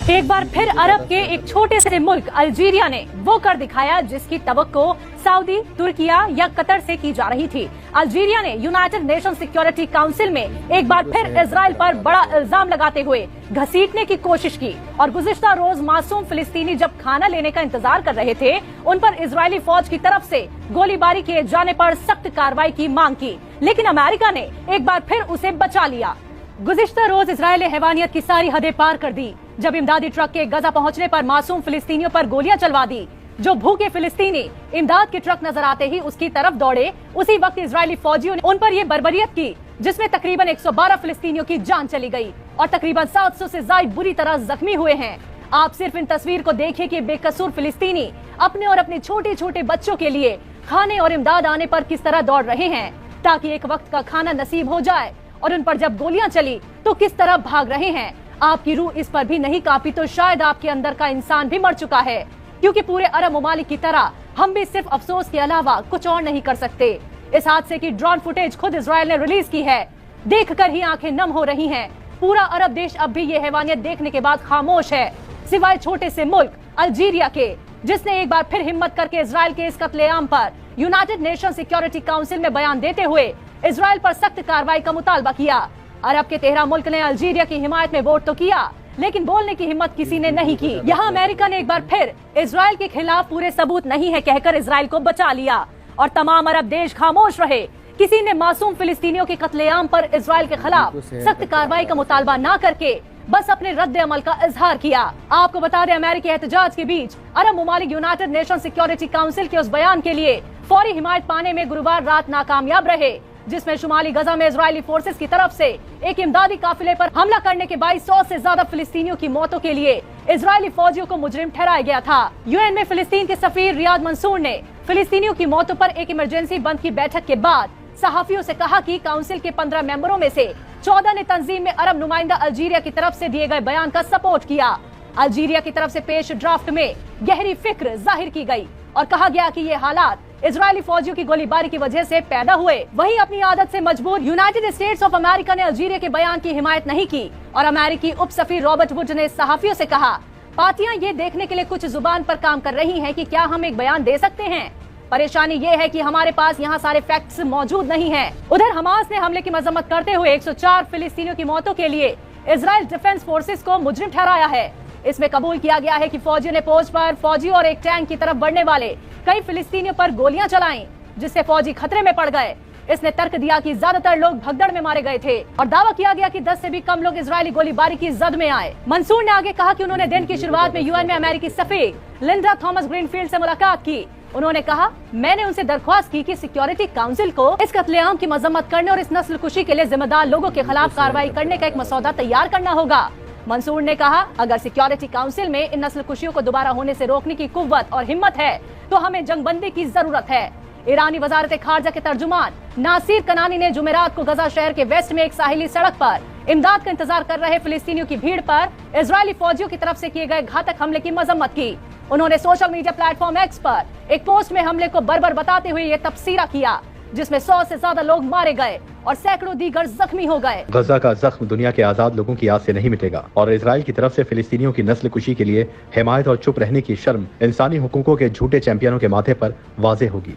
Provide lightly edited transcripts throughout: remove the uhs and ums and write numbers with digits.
एक बार फिर अरब के एक छोटे से मुल्क अल्जीरिया ने वो कर दिखाया जिसकी तवक्को सऊदी, तुर्किया या कतर से की जा रही थी। अल्जीरिया ने यूनाइटेड नेशन सिक्योरिटी काउंसिल में एक बार फिर इजराइल पर बड़ा इल्जाम लगाते हुए घसीटने की कोशिश की और गुज़िश्ता रोज मासूम फिलिस्तीनी जब खाना लेने का इंतजार कर रहे थे, उन पर इजरायली फौज की तरफ से गोलीबारी किए जाने पर सख्त कार्रवाई की मांग की, लेकिन अमेरिका ने एक बार फिर उसे बचा लिया। गुज़िश्ता रोज इजराइल ने हैवानियत की सारी हदें पार कर दी जब इमदादी ट्रक के गजा पहुंचने पर मासूम फिलिस्तीनियों पर गोलियां चलवा दी। जो भूखे फिलिस्तीनी इमदाद के ट्रक नजर आते ही उसकी तरफ दौड़े, उसी वक्त इजरायली फौजियों ने उन पर ये बर्बरियत की जिसमें तकरीबन 112 फिलिस्तीनियों की जान चली गई और तकरीबन 700 से ज्यादा बुरी तरह जख्मी हुए हैं। आप सिर्फ इन तस्वीर को देखिए कि बेकसूर फिलिस्तीनी अपने और अपने छोटे छोटे बच्चों के लिए खाने और इमदाद आने पर किस तरह दौड़ रहे हैं ताकि एक वक्त का खाना नसीब हो जाए, और उन पर जब गोलियां चली तो किस तरह भाग रहे हैं। आपकी रूह इस पर भी नहीं कांपी तो शायद आपके अंदर का इंसान भी मर चुका है, क्योंकि पूरे अरब ममालिक की तरह हम भी सिर्फ अफसोस के अलावा कुछ और नहीं कर सकते। इस हादसे की ड्रोन फुटेज खुद इजराइल ने रिलीज की है, देखकर ही आंखें नम हो रही हैं। पूरा अरब देश अब भी ये हैवानियत देखने के बाद खामोश है, सिवाय छोटे से मुल्क अल्जीरिया के, जिसने एक बार फिर हिम्मत करके इजराइल के इस कत्लेआम पर यूनाइटेड नेशन सिक्योरिटी काउंसिल में बयान देते हुए इजराइल पर सख्त कार्रवाई का मुतालबा किया। अरब के 13 मुल्क ने अल्जीरिया की हिमायत में वोट तो किया, लेकिन बोलने की हिम्मत किसी ने नहीं की। यहाँ अमेरिका ने एक बार फिर इजराइल के खिलाफ पूरे सबूत नहीं है कहकर इजराइल को बचा लिया और तमाम अरब देश खामोश रहे। किसी ने मासूम फिलिस्तीनियों के कत्लेआम पर इजराइल के खिलाफ सख्त कार्रवाई का मुतालबा न करके बस अपने रद्द अमल का इजहार किया। आपको बता दें, अमेरिकी एहतजाज के बीच अरब ममालिक यूनाइटेड नेशन सिक्योरिटी काउंसिल के उस बयान के लिए फौरी हिमायत पाने में गुरुवार रात नाकामयाब रहे, जिसमें शुमाली गजा में इजरायली फोर्सेस की तरफ से एक इमदादी काफिले पर हमला करने के 2200 से ज्यादा फिलिस्तीनियों की मौतों के लिए इजरायली फौजियों को मुजरिम ठहराया गया था। यूएन में फिलिस्तीन के सफीर रियाद मंसूर ने फिलिस्तीनियों की मौतों पर एक इमरजेंसी बंद की बैठक के बाद सहाफियों से कहा कि काउंसिल के 15 मेंबरों में से 14 ने तंजीम में अरब नुमाइंदा अल्जीरिया की तरफ से दिए गए बयान का सपोर्ट किया। अल्जीरिया की तरफ से पेश ड्राफ्ट में गहरी फिक्र जाहिर की गई और कहा गया कि ये हालात इजरायली फौजियों की गोलीबारी की वजह से पैदा हुए। वहीं अपनी आदत से मजबूर यूनाइटेड स्टेट्स ऑफ अमेरिका ने अल्जीरिया के बयान की हिमायत नहीं की और अमेरिकी उप सफीर रॉबर्ट वुड ने सहाफियों से कहा, पार्टियां ये देखने के लिए कुछ जुबान पर काम कर रही हैं कि क्या हम एक बयान दे सकते हैं। परेशानी ये है कि हमारे पास यहाँ सारे फैक्ट्स मौजूद नहीं हैं। उधर हमास ने हमले की मजम्मत करते हुए 104 फिलिस्तीनियों की मौतों के लिए इजराइल डिफेंस फोर्सेस को मुजरिम ठहराया है। इसमें कबूल किया गया है कि फौजियों ने पोस्ट पर फौजी और एक टैंक की तरफ बढ़ने वाले कई फिलिस्तीनियों पर गोलियां चलाईं, जिससे फौजी खतरे में पड़ गए। इसने तर्क दिया कि ज्यादातर लोग भगदड़ में मारे गए थे और दावा किया गया कि 10 से भी कम लोग इजरायली गोलीबारी की जद में आए। मंसूर ने आगे कहा कि उन्होंने दिन की शुरुआत में यूएन में अमेरिकी सफीर लिंडा थॉमस ग्रीनफील्ड से मुलाकात की। उन्होंने कहा, मैंने उनसे दरख्वास्त की कि सिक्योरिटी काउंसिल को इस कत्लेआम की मजम्मत करने और इस नस्ल कुशी के लिए जिम्मेदार लोगों के खिलाफ कार्रवाई करने का एक मसौदा तैयार करना होगा। मंसूर ने कहा, अगर सिक्योरिटी काउंसिल में इन नस्ल कुशियों को दोबारा होने से रोकने की कुव्वत और हिम्मत है तो हमें जंगबंदी की जरूरत है। ईरानी वजारत खारजा के तर्जुमान नासिर कनानी ने जुमेरात को गजा शहर के वेस्ट में एक साहिली सड़क पर इमदाद का इंतजार कर रहे फिलिस्तीनियों की भीड़ पर इजरायली फौजियों की तरफ से किए गए घातक हमले की मजम्मत की। उन्होंने सोशल मीडिया प्लेटफॉर्म एक्स पर एक पोस्ट में हमले को बर्बर बताते हुए ये तबसीरा किया, जिसमें 100 से ज्यादा लोग मारे गए और सैकड़ों दीगर जख्मी हो गए। गजा का जख्म दुनिया के आजाद लोगों की याद से नहीं मिटेगा और इजराइल की तरफ से फिलिस्तीनियों की नस्ल कुशी के लिए हिमायत और चुप रहने की शर्म इंसानी हुकूकों के झूठे चैंपियनों के माथे पर वाज़ेह होगी।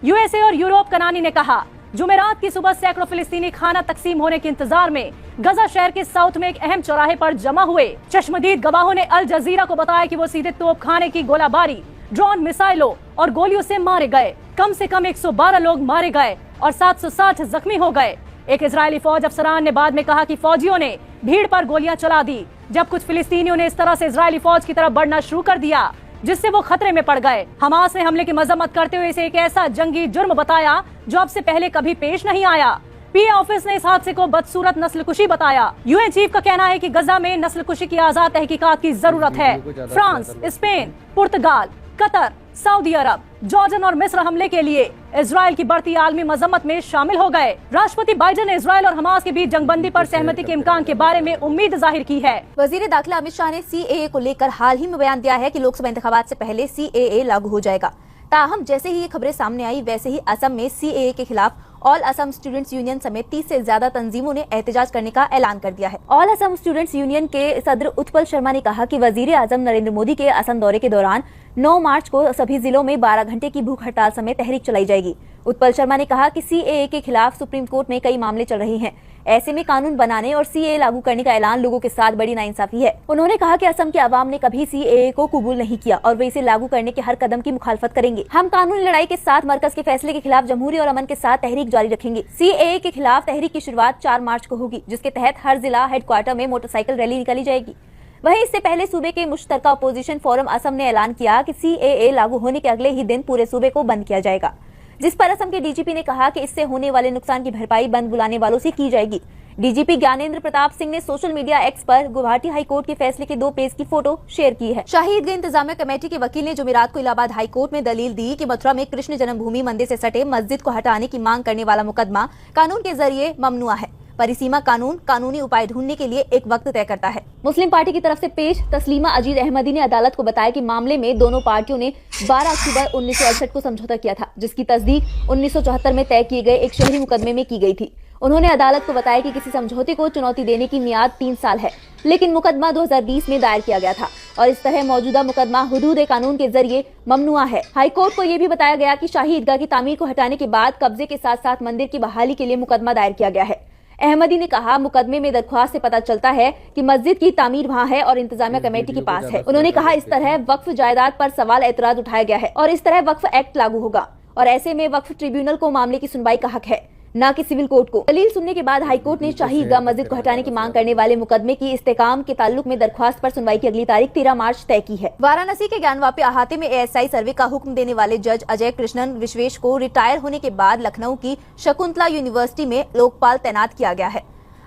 यूएसए और यूरोप कनानी ने कहा, जुमेरात की सुबह सैकड़ों फिलिस्तीनी खाना तकसीम होने के इंतजार में गजा शहर के साउथ में एक अहम चौराहे पर जमा हुए। चश्मदीद गवाहों ने अल जजीरा को बताया कि वो सीधे तोप खाने की गोलाबारी, ड्रोन मिसाइलों और गोलियों से मारे गए। कम से कम 112 लोग मारे गए और 760 जख्मी हो गए। एक इजरायली फौज अफसरान ने बाद में कहा कि फौजियों ने भीड़ पर गोलियां चला दी जब कुछ फिलिस्तीनियों ने इस तरह से इजरायली फौज की तरफ बढ़ना शुरू कर दिया जिससे वो खतरे में पड़ गए। हमास ने हमले की मजम्मत करते हुए इसे एक ऐसा जंगी जुर्म बताया जो अब से पहले कभी पेश नहीं आया। पीए ऑफिस ने इस हादसे को बदसूरत नस्ल कुशी बताया। यूएन चीफ का कहना है कि गजा में नस्ल कुशी की आजाद तहकीकात की जरूरत है। फ्रांस, स्पेन, पुर्तगाल, कतर, सऊदी अरब, जॉर्डन और मिस्र हमले के लिए इजराइल की बढ़ती आलमी मजम्मत में शामिल हो गए। राष्ट्रपति बाइडेन ने इजराइल और हमास के बीच जंगबंदी पर सहमति के इम्कान के बारे में उम्मीद जाहिर की है। वजीर दाखिला अमित शाह ने सीएए को लेकर हाल ही में बयान दिया है कि लोकसभा इंतखाबात से पहले सीएए लागू हो जाएगा। ताहम जैसे ही ये खबरें सामने आई वैसे ही असम में सीएए के खिलाफ ऑल असम स्टूडेंट्स यूनियन समेत 30 से ज्यादा तंजीमों ने एहतजाज करने का ऐलान कर दिया है। ऑल असम स्टूडेंट्स यूनियन के सदर उत्पल शर्मा ने कहा कि वजीर आजम नरेंद्र मोदी के असम दौरे के दौरान 9 मार्च को सभी जिलों में 12 घंटे की भूख हड़ताल समेत तहरीक चलाई जाएगी। उत्पल शर्मा ने कहा कि सीएए के खिलाफ सुप्रीम कोर्ट में कई मामले चल रहे हैं। ऐसे में कानून बनाने और सीएए लागू करने का ऐलान लोगों के साथ बड़ी नाइंसाफी है। उन्होंने कहा कि असम के अवाम ने कभी सीएए को कबूल नहीं किया और वे इसे लागू करने के हर कदम की मुखालफत करेंगे। हम कानूनी लड़ाई के साथ मरकज के फैसले के खिलाफ जमहूरी और अमन के साथ तहरीक जारी रखेंगे। सीएए के खिलाफ तहरीक की शुरुआत 4 मार्च को होगी, जिसके तहत हर जिला हेडक्वार्टर में मोटरसाइकिल रैली निकाली जाएगी। वहीं इससे पहले सूबे के मुश्तरका अपोजिशन फोरम असम ने ऐलान किया कि सीएए लागू होने के अगले ही दिन पूरे सूबे को बंद किया जाएगा, जिस पर असम के डीजीपी ने कहा कि इससे होने वाले नुकसान की भरपाई बंद बुलाने वालों से की जाएगी। डीजीपी ज्ञानेंद्र प्रताप सिंह ने सोशल मीडिया एक्स पर गुवाहाटी हाई कोर्ट के फैसले के 2 पेज की फोटो शेयर की है। शाहीदगंज इंतजामिया कमेटी के वकील ने जुमेरात को इलाहाबाद हाई कोर्ट में दलील दी कि मथुरा में कृष्ण जन्मभूमि मंदिर से सटे मस्जिद को हटाने की मांग करने वाला मुकदमा कानून के जरिए ममनुआ है। परिसीमा कानून कानूनी उपाय ढूंढने के लिए एक वक्त तय करता है। मुस्लिम पार्टी की तरफ से पेश तस्लीमा अजीज अहमदी ने अदालत को बताया कि मामले में दोनों पार्टियों ने 12 अक्टूबर 1968 को समझौता किया था, जिसकी तस्दीक 1974 में तय किए गए एक शहरी मुकदमे में की गई थी। उन्होंने अदालत को बताया कि किसी समझौते को चुनौती देने की मियाद 3 साल है, लेकिन मुकदमा 2020 में दायर किया गया था और इस तरह मौजूदा मुकदमा हुदूद कानून के जरिए ममनुआ है। हाईकोर्ट को यह भी बताया गया कि शाही ईदगाह की तामीर को हटाने के बाद कब्जे के साथ साथ मंदिर की बहाली के लिए मुकदमा दायर किया गया है। अहमदी ने कहा, मुकदमे में दरख्वास्त से पता चलता है कि मस्जिद की तामीर वहाँ है और इंतजामिया कमेटी के पास है। उन्होंने कहा, इस तरह वक्फ जायदाद पर सवाल एतराज उठाया गया है और इस तरह वक्फ एक्ट लागू होगा और ऐसे में वक्फ ट्रिब्यूनल को मामले की सुनवाई का हक है, न कि सिविल कोर्ट को। दलील सुनने के बाद हाईकोर्ट ने शाही ईदगाह मस्जिद को हटाने की मांग करने वाले मुकदमे की इस्तेकाम के ताल्लुक में दरख्वास्त पर सुनवाई की अगली तारीख 13 मार्च तय की है। वाराणसी के ज्ञानवापी अहाते में एएसआई सर्वे का हुक्म देने वाले जज अजय कृष्णन विश्वेश को रिटायर होने के बाद लखनऊ की शकुंतला यूनिवर्सिटी में लोकपाल तैनात किया गया है।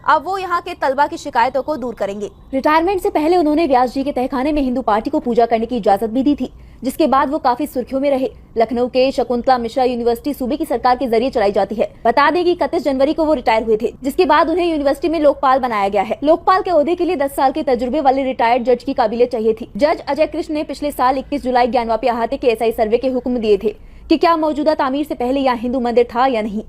अब वो यहाँ के तलबा की शिकायतों को दूर करेंगे। रिटायरमेंट से पहले उन्होंने व्यास जी के तहखाने में हिंदू पार्टी को पूजा करने की इजाजत भी दी थी, जिसके बाद वो काफी सुर्खियों में रहे। लखनऊ के शकुंतला मिश्रा यूनिवर्सिटी सूबे की सरकार के जरिए चलाई जाती है। बता दें कि 31 जनवरी को वो रिटायर हुए थे, जिसके बाद उन्हें यूनिवर्सिटी में लोकपाल बनाया गया है। लोकपाल के ओहदे के लिए 10 साल के तजुर्बे वाले रिटायर्ड जज की काबिलियत चाहिए थी। जज अजय कृष्ण ने पिछले साल 21 जुलाई ज्ञानवापी अहाते के एएसआई सर्वे के हुक्म दिए थे कि क्या मौजूदा तामीर से पहले यहाँ हिंदू मंदिर था या नहीं।